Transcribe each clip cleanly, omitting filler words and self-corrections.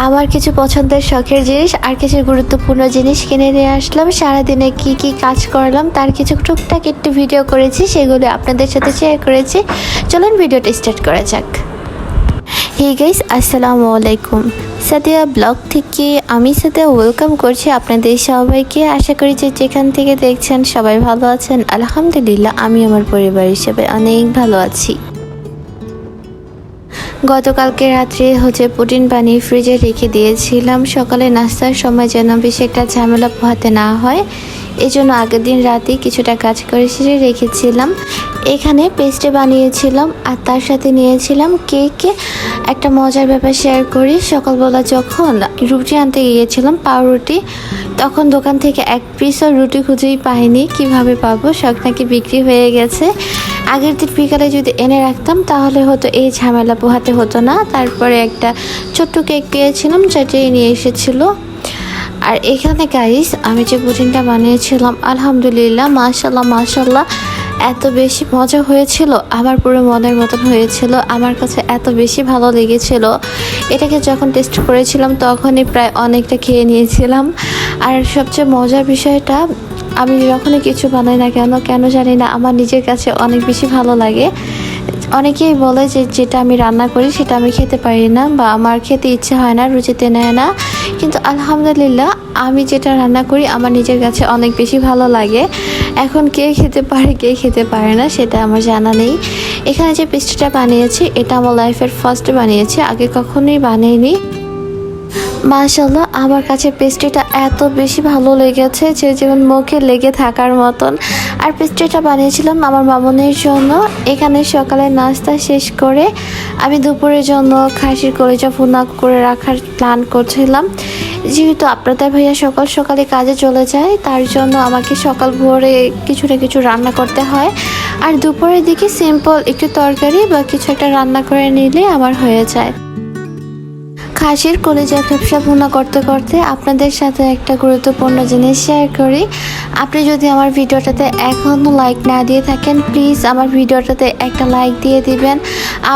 আমার কিছু পছন্দের শখের জিনিস আর কিছু গুরুত্বপূর্ণ জিনিস কিনে নিয়ে আসলাম। সারাদিনে কি কি কাজ করলাম তার কিছু টুকটাক একটু ভিডিও করেছি, সেগুলো আপনাদের সাথে শেয়ার করেছি। চলুন ভিডিওটা স্টার্ট করা যাক। হে গাইস, আসসালামু আলাইকুম। সাদিয়া ব্লগ থেকে আমি সাদিয়া ওয়েলকাম করছি আপনাদের সবাইকে। আশা করি যে যেখান থেকে দেখছেন সবাই ভালো আছেন। আলহামদুলিল্লাহ, আমি আমার পরিবার হিসেবে অনেক ভালো আছি। গতকালকে রাত্রে প্রোটিন পানি ফ্রিজে রেখে দিয়েছিলাম, সকালে নাস্তার সময় যেন বেশি একটা ঝামেলা পোহাতে না হয়, এজন্য আগের দিন রাতেই কিছুটা কাজ করে সেরে রেখেছিলাম। এখানে পেস্টে বানিয়েছিলাম আর তার সাথে নিয়েছিলাম কেক। একটা মজার ব্যাপার শেয়ার করি, সকালবেলা যখন রুটি আনতে গিয়েছিলাম, পাউরুটি, তখন দোকান থেকে এক পিসও রুটি খুঁজেই পাইনি। কিভাবে পাবো, সব নাকি বিক্রি হয়ে গেছে। আগের দিন বিকালে যদি এনে রাখতাম তাহলে হয়তো এই ঝামেলা পোহাতে হতো না। তারপরে একটা ছোট্ট কেক পেয়েছিলাম, যেটাই নিয়ে এসেছিল। আর এখানে গাইস আমি যে পুডিংটা বানিয়েছিলাম, আলহামদুলিল্লাহ, মাশাল্লাহ মাশাল্লাহ, এত বেশি মজা হয়েছিল, আমার পুরো মনের মতন হয়েছিল। আমার কাছে এত বেশি ভালো লেগেছিল। এটাকে যখন টেস্ট করেছিলাম তখনই প্রায় অনেকটা খেয়ে নিয়েছিলাম। আর সবচেয়ে মজার বিষয়টা, আমি যখনই কিছু বানাই না কেন জানি না, আমার নিজের কাছে অনেক বেশি ভালো লাগে। অনেকেই বলে যে যেটা আমি রান্না করি সেটা আমি খেতে পারি না বা আমার খেতে ইচ্ছে হয় না, রুচিতে নেয় না, কিন্তু আলহামদুলিল্লাহ আমি যেটা রান্না করি আমার নিজের কাছে অনেক বেশি ভালো লাগে। এখন কে খেতে পারে কে খেতে পারে না সেটা আমার জানা নেই। এখানে যে পেস্ট্রিটা বানিয়েছি এটা আমার লাইফের ফার্স্ট বানিয়েছি, আগে কখনোই বানাইনি। মাশাল্লাহ, আমার কাছে পেস্ট্রিটা এত বেশি ভালো লেগেছে যে যেমন মুখে লেগে থাকার মতন। আর পেস্ট্রিটা বানিয়েছিলাম আমার মামুনের জন্য। এখানে সকালে নাস্তা শেষ করে আমি দুপুরের জন্য খাসির কলিজা ভুনা করে রাখার প্ল্যান করছিলাম। যেহেতু আপনাদের ভাইয়া সকাল সকালে কাজে চলে যায়, তার জন্য আমাকে সকাল ভোরে কিছু না কিছু রান্না করতে হয়। আর দুপুরের দিকে সিম্পল একটু তরকারি বা কিছু একটা রান্না করে নিলে আমার হয়ে যায়। খাসির কলিজা ব্যবসা ভুনা করতে করতে আপনাদের সাথে একটা গুরুত্বপূর্ণ জিনিস শেয়ার করি। আপনি যদি আমার ভিডিওটাতে এখনও লাইক না দিয়ে থাকেন, প্লিজ আমার ভিডিওটাতে একটা লাইক দিয়ে দিবেন।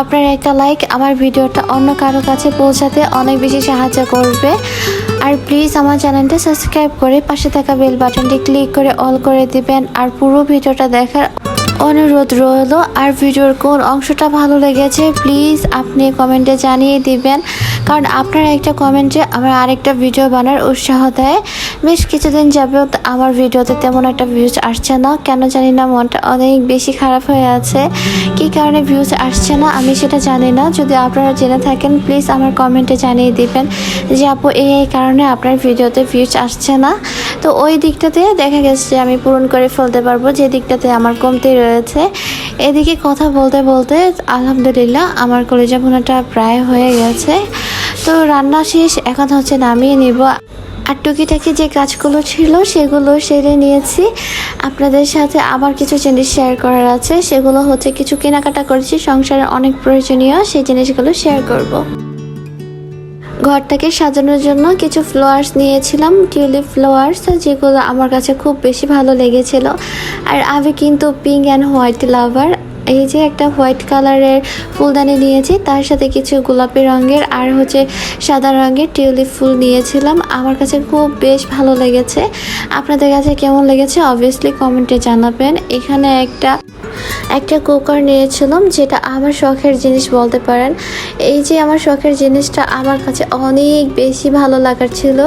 আপনার একটা লাইক আমার ভিডিওটা অন্য কারো কাছে পৌঁছাতে অনেক বেশি সাহায্য করবে। আর প্লিজ আমার চ্যানেলটা সাবস্ক্রাইব করে পাশে থাকা বেল বাটনটি ক্লিক করে অল করে দিবেন। আর পুরো ভিডিওটা দেখার অনুরোধ রইল। আর ভিডিওর কোন অংশটা ভালো লেগেছে প্লিজ আপনি কমেন্টে জানিয়ে দিবেন, কারণ আপনার একটা কমেন্টে আমার আরেকটা ভিডিও বানার উৎসাহ দেয়। বেশ কিছুদিন যাবেও আমার ভিডিওতে তেমন একটা ভিউজ আসছে না, কেন জানি না, মনটা অনেক বেশি খারাপ হয়ে আছে। কী কারণে ভিউজ আসছে না আমি সেটা জানি না। যদি আপনারা জেনে থাকেন প্লিজ আমার কমেন্টে জানিয়ে দিবেন যে আপু এই কারণে আপনার ভিডিওতে ভিউজ আসছে না। তো ওই দিকটাতে দেখা গেছে যে আমি পূরণ করে ফেলতে পারবো যে দিকটাতে আমার কমতি রয়েছে। এদিকে কথা বলতে বলতে আলহামদুলিল্লাহ আমার কলিজা ভুনাটা প্রায় হয়ে গেছে। তো রান্না শেষ, এখন নামিয়ে নিব। আর টুকিটাকি যে কাজগুলো ছিল সেগুলো সেরে নিয়েছি। আপনাদের সাথে আবার কিছু জিনিস শেয়ার করার আছে, সেগুলো কিছু কেনাকাটা করেছি সংসারে অনেক প্রয়োজনীয়, সেই জিনিসগুলো শেয়ার করব। ঘরটাকে সাজানোর জন্য কিছু ফ্লাওয়ার্স নিয়েছিলাম, টিউলিপ ফ্লাওয়ার্স, যেগুলো আমার কাছে খুব বেশি ভালো লেগেছিল। আর আমি কিন্তু পিঙ্ক অ্যান্ড হোয়াইট লাভার। এই যে একটা হোয়াইট কালারের ফুলদানি নিয়েছি, তার সাথে কিছু গোলাপি রঙের আর সাদা রঙের টিউলিপ ফুল নিয়েছিলাম। আমার কাছে খুব বেশ ভালো লেগেছে। আপনাদের কাছে কেমন লেগেছে অবভিয়াসলি কমেন্টে জানাবেন। এখানে একটা কুকার নিয়েছিলাম, যেটা আমার শখের জিনিস বলতে পারেন। এই যে আমার শখের জিনিসটা আমার কাছে অনেক বেশি ভালো লাগার ছিল।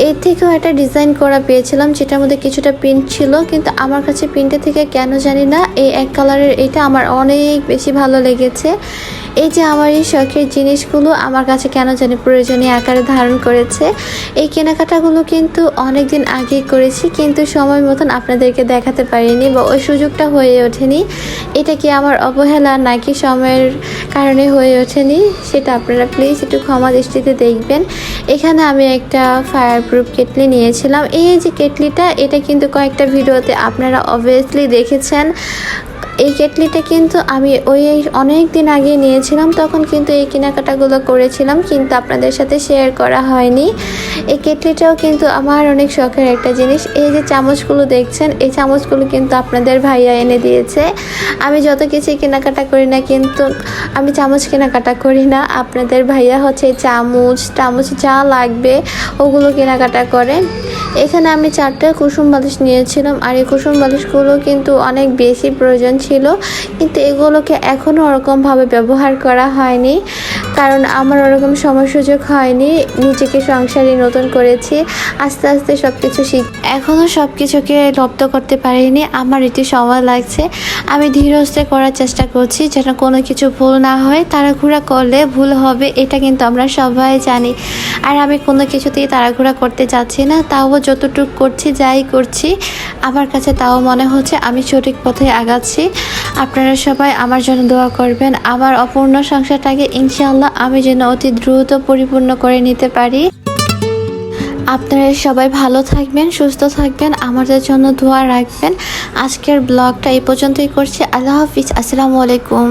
এর থেকেও একটা ডিজাইন করা পেয়েছিলাম, যেটার মধ্যে কিছুটা প্রিন্ট ছিল, কিন্তু আমার কাছে প্রিন্টের থেকে কেন জানি না এই এক কালারের এটা আমার অনেক বেশি ভালো লেগেছে। এই যে আমার এই শখের জিনিসগুলো আমার কাছে কেন জানি প্রয়োজনীয় আকারে ধারণ করেছে। এই কেনাকাটাগুলো কিন্তু অনেক দিন আগেই করেছি, কিন্তু সময় মতন আপনাদেরকে দেখাতে পারিনি বা ওই সুযোগটা হয়ে ওঠেনি। এটা কি আমার অবহেলা নাকি সময়ের কারণে হয়ে ওঠেনি, সেটা আপনারা প্লিজ একটু ক্ষমা দৃষ্টিতে দেখবেন। এখানে আমি একটা ফায়ার প্রুফ কেটলি নিয়েছিলাম। এই যে কেটলিটা, এটা কিন্তু কয়েকটা ভিডিওতে আপনারা অবভিয়াসলি দেখেছেন। এই কেটলিটা কিন্তু আমি অনেক দিন আগে নিয়েছিলাম, তখন কিন্তু এই কেনাকাটাগুলো করেছিলাম, কিন্তু আপনাদের সাথে শেয়ার করা হয়নি। এই কেটলিটাও কিন্তু আমার অনেক শখের একটা জিনিস। এই যে চামচগুলো দেখছেন, এই চামচগুলো কিন্তু আপনাদের ভাইয়া এনে দিয়েছে। আমি যত কিছু কেনাকাটা করি না, কিন্তু আমি চামচ কেনাকাটা করি না, আপনাদের ভাইয়া হচ্ছে চামচ যা লাগবে ওগুলো কেনাকাটা করে। এখানে আমি 4টা কুসুম বালিশ নিয়েছিলাম, আর এই কুসুম বালিশগুলো কিন্তু অনেক বেশি প্রয়োজন ছিল, কিন্তু এগুলোকে এখনও ওরকমভাবে ব্যবহার করা হয়নি, কারণ আমার ওরকম সময় সুযোগ হয়নি। নিজেকে সংসারে নতুন করেছি, আস্তে আস্তে সব কিছু এখনও সব কিছুকে রপ্ত করতে পারিনি, আমার একটু সময় লাগছে। আমি ধীরে সুস্থে করার চেষ্টা করছি যেন কোনো কিছু ভুল না হয়। তাড়াহুড়া করলে ভুল হবে, এটা কিন্তু আমরা সবাই জানি। আর আমি কোনো কিছুতেই তাড়াহুড়া করতে যাচ্ছি না, তাও যতটুকু করছি, যাই করছি আমার কাছে তাও মনে হচ্ছে আমি সঠিক পথে আগাচ্ছি। আপনারা সবাই আমার জন্য দোয়া করবেন, আমার অপূর্ণ সংসারটাকে ইনশাআল্লাহ আমি যেন অতি দ্রুত পরিপূর্ণ করে নিতে পারি। আপনারা সবাই ভালো থাকবেন, সুস্থ থাকবেন, আমাদের জন্য দোয়া রাখবেন। আজকের ব্লগটা এই পর্যন্তই করছি। আল্লাহ হাফিজ, আসসালামু আলাইকুম।